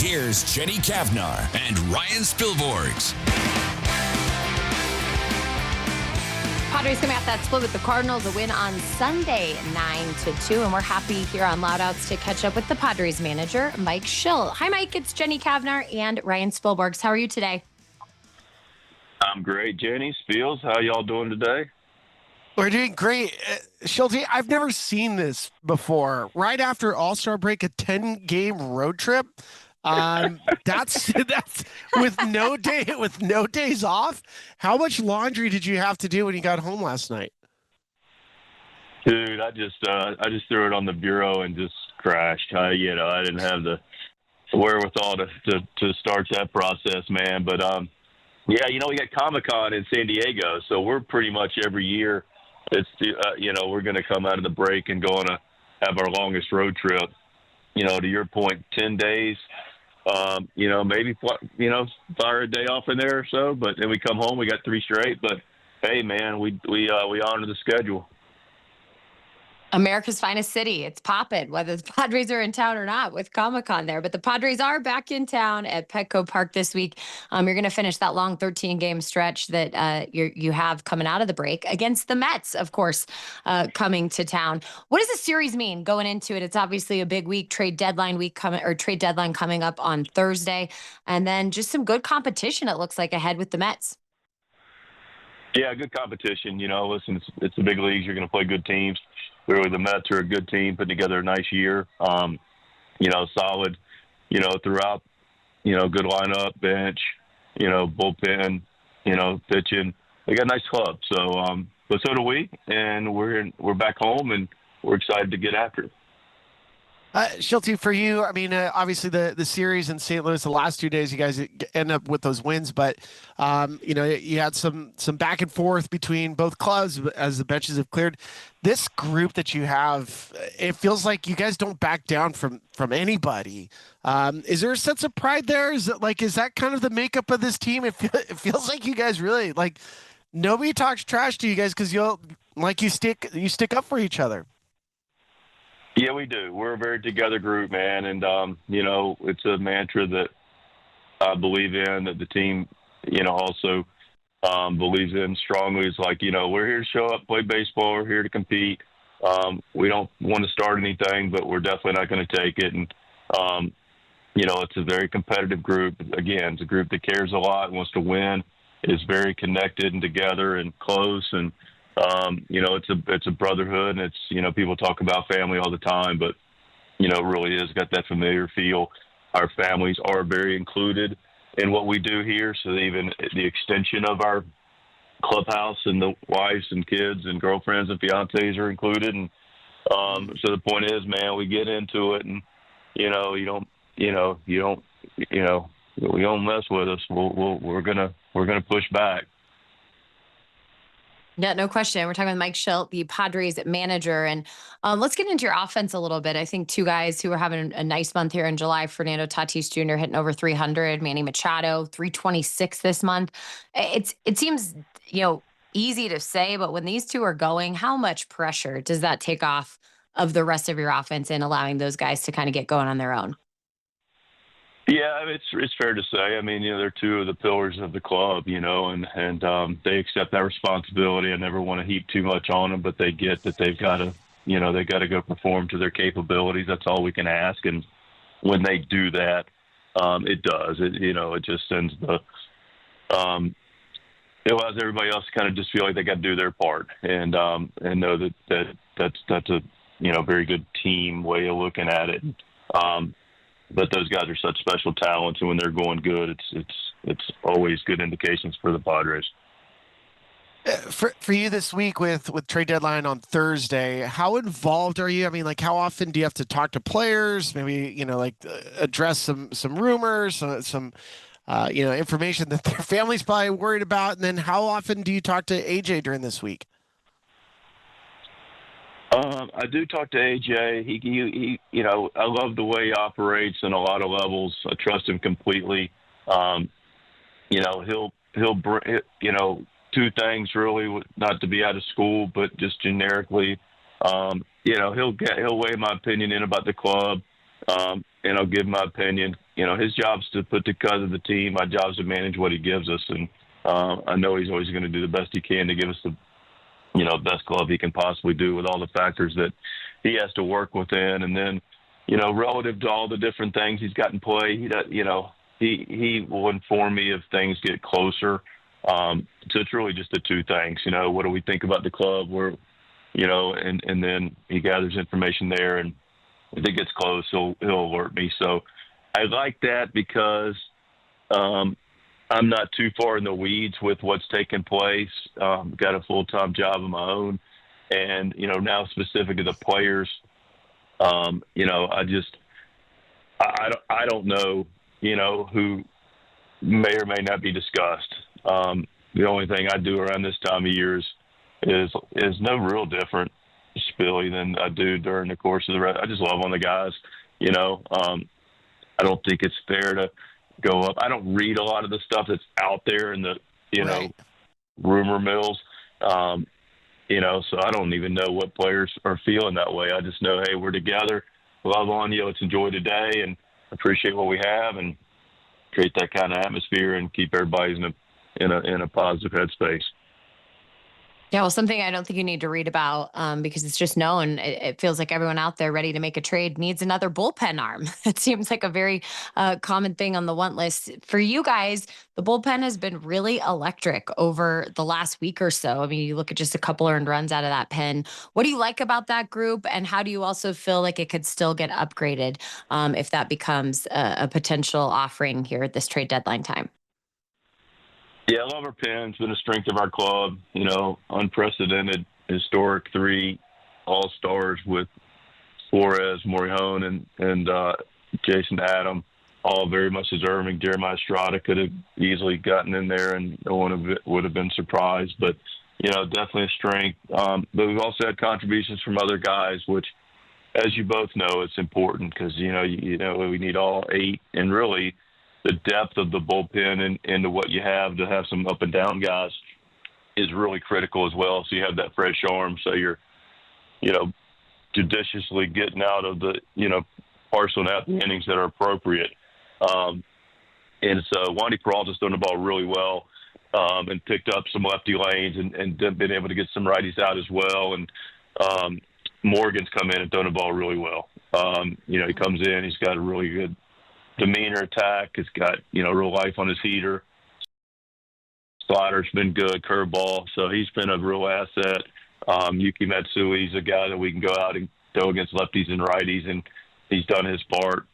Here's Jenny Kavnar and Ryan Spilborghs. Padres coming off that split with the Cardinals, a win on Sunday, 9-2. And we're happy here on Loudouts to catch up with the Padres manager, Mike Shildt. Hi, Mike. It's Jenny Kavnar and Ryan Spilborghs. How are you today? I'm great, Jenny. Spills, how y'all doing today? We're doing great. Shildt, I've never seen this before. Right after All-Star break, a 10-game road trip. That's with no days off. How much laundry did you have to do when you got home last night? Dude, I just threw it on the bureau and just crashed. I didn't have the wherewithal to start that process, man. But we got Comic-Con in San Diego, so we're pretty much every year. We're going to come out of the break and go on have our longest road trip. To your point, 10 days. Maybe fire a day off in there or so. But then we come home, we got 3 straight. But hey, man, we honor the schedule. America's finest city. It's poppin', whether the Padres are in town or not with Comic-Con there. But the Padres are back in town at Petco Park this week. You're going to finish that long 13-game stretch that you have coming out of the break against the Mets, of course, coming to town. What does the series mean going into it? It's obviously a big week, trade deadline coming up on Thursday, and then just some good competition. It looks like ahead with the Mets. Yeah, good competition. Listen, it's the big leagues. You're going to play good teams. Clearly, the Mets are a good team, putting together a nice year. Solid, throughout, good lineup, bench, bullpen, pitching. They got a nice club. So, but so do we, and we're back home, and we're excited to get after it. Shildt, for you, I mean, obviously the series in St. Louis, the last 2 days, you guys end up with those wins, but you had some back and forth between both clubs as the benches have cleared. This group that you have, it feels like you guys don't back down from anybody. Is there a sense of pride there? Is that kind of the makeup of this team? It feels like you guys really nobody talks trash to you guys because you stick up for each other. Yeah, we do. We're a very together group, man. And, it's a mantra that I believe in, that the team, also believes in strongly. It's like, we're here to show up, play baseball. We're here to compete. We don't want to start anything, but we're definitely not going to take it. And, it's a very competitive group. Again, it's a group that cares a lot, wants to win, is very connected and together and close. And, it's a brotherhood, and it's, people talk about family all the time, but, it really is got that familiar feel. Our families are very included in what we do here. So even the extension of our clubhouse and the wives and kids and girlfriends and fiancés are included. And, so the point is, man, we get into it and, you don't mess with us. We're going to push back. Yeah, no question. We're talking with Mike Shildt, the Padres manager. And let's get into your offense a little bit. I think 2 guys who are having a nice month here in July, Fernando Tatis Jr. hitting over 300, Manny Machado, 326 this month. It seems, easy to say, but when these 2 are going, how much pressure does that take off of the rest of your offense and allowing those guys to kind of get going on their own? Yeah, it's fair to say. I mean, they're 2 of the pillars of the club, and they accept that responsibility. I never want to heap too much on them, but they get that they've got to, go perform to their capabilities. That's all we can ask. And when they do that, it does. It just sends it allows everybody else to kind of just feel like they got to do their part and know that's a very good team way of looking at it. But those guys are such special talents, and when they're going good, it's always good indications for the Padres. For you this week with trade deadline on Thursday, how involved are you? I mean, how often do you have to talk to players? Maybe address some rumors, some information that their family's probably worried about. And then how often do you talk to AJ during this week? I do talk to AJ. He I love the way he operates in a lot of levels. I trust him completely. He'll bring, 2 things really, not to be out of school, but just generically, he'll weigh my opinion in about the club. and I'll give my opinion. His job's to put together the team. My job's to manage what he gives us, and I know he's always going to do the best he can to give us the best glove he can possibly do with all the factors that he has to work within. And then, relative to all the different things he's got in play, he will inform me if things get closer. So it's really just the two things. What do we think about the club? And then he gathers information there, and if it gets close, he'll alert me. So I like that because I'm not too far in the weeds with what's taking place. Got a full-time job of my own, and now specific to the players, I don't know, who may or may not be discussed. The only thing I do around this time of year is no real different, Spilly, than I do during the course of the rest. I just love on the guys. I don't think it's fair to go up. I don't read a lot of the stuff that's out there in the Right. rumor mills. So I don't even know what players are feeling that way. I just know, hey, we're together. Love on you. Let's enjoy today and appreciate what we have and create that kind of atmosphere and keep everybody in a positive headspace. Yeah, well, something I don't think you need to read about because it's just known. It feels like everyone out there ready to make a trade needs another bullpen arm. It seems like a very common thing on the want list. For you guys, the bullpen has been really electric over the last week or so. I mean, you look at just a couple earned runs out of that pen. What do you like about that group? And how do you also feel like it could still get upgraded if that becomes a potential offering here at this trade deadline time? Yeah, I love our pen. It's been a strength of our club. Unprecedented, historic 3 All-Stars with Flores, Morihone, and Jason Adam, all very much deserving. Jeremiah Estrada could have easily gotten in there, and no one would have been surprised. But, definitely a strength. But we've also had contributions from other guys, which, as you both know, it's important because, we need all 8. And really, the depth of the bullpen and into what you have to have some up and down guys is really critical as well. So you have that fresh arm. So you're, judiciously getting out of the, parceling out the innings that are appropriate. And so Wandy Peralta's thrown the ball really well and picked up some lefty lanes and been able to get some righties out as well. And Morgan's come in and thrown the ball really well. He comes in, he's got a really good demeanor attack. It's got, real life on his heater. Slider's been good, curveball. So he's been a real asset. Yuki Matsui's a guy that we can go out and go against lefties and righties, and he's done his part.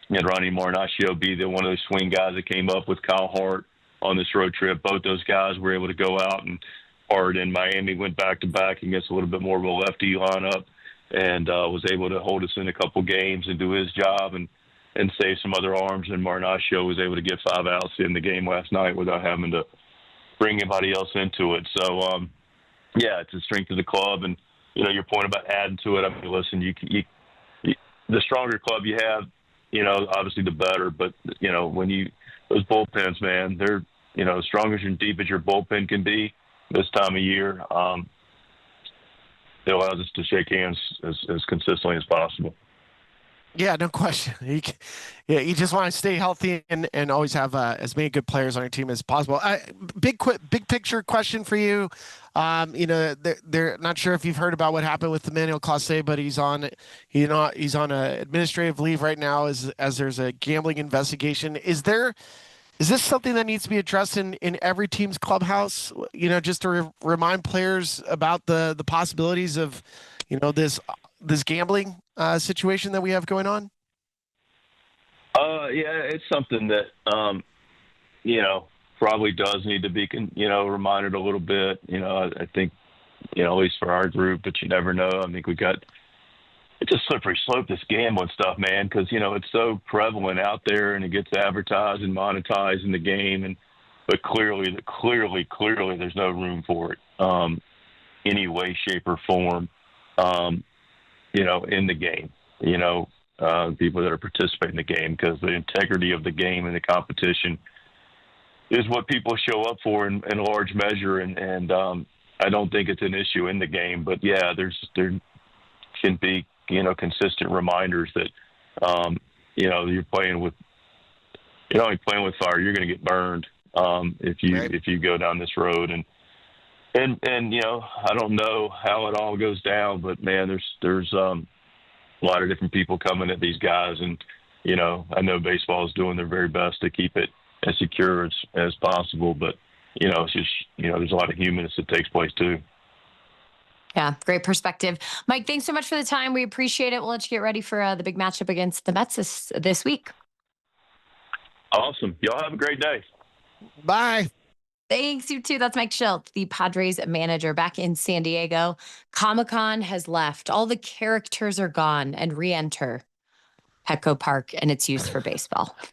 And Ronnie Marinaccio be one of those swing guys that came up with Kyle Hart on this road trip. Both those guys were able to go out, and Hart in Miami went back-to-back against a little bit more of a lefty lineup and was able to hold us in a couple games and do his job and save some other arms. And Marinaccio was able to get 5 outs in the game last night without having to bring anybody else into it. So, it's a strength of the club. And, your point about adding to it, I mean, listen, you the stronger club you have, obviously the better. But, when those bullpens, man, they're, as strong as and deep as your bullpen can be this time of year, it allows us to shake hands as consistently as possible. Yeah, no question. You just want to stay healthy and always have as many good players on your team as possible. Big picture question for you. They're not sure if you've heard about what happened with Emmanuel Clase, but he's on a administrative leave right now as there's a gambling investigation. Is this something that needs to be addressed in every team's clubhouse? Just to remind players about the possibilities of, this gambling situation that we have going on? It's something that, probably does need to be, reminded a little bit. I think, at least for our group, but you never know. I think it's a slippery slope, this gambling stuff, man, because, it's so prevalent out there and it gets advertised and monetized in the game. But clearly, there's no room for it, any way, shape, or form. In the game, people that are participating in the game, because the integrity of the game and the competition is what people show up for in large measure. And I don't think it's an issue in the game, but there can be, consistent reminders that You're playing with you're only playing with fire. You're going to get burned if you go down this road. And I don't know how it all goes down, but man, there's a lot of different people coming at these guys, and I know baseball is doing their very best to keep it as secure as possible, but it's just there's a lot of humanness that takes place too. Yeah, great perspective. Mike, thanks so much for the time. We appreciate it. We'll let you get ready for the big matchup against the Mets this week. Awesome. Y'all have a great day. Bye. Thanks, you too. That's Mike Shildt, the Padres manager back in San Diego. Comic-Con has left. All the characters are gone and re-enter Petco Park and its use for baseball.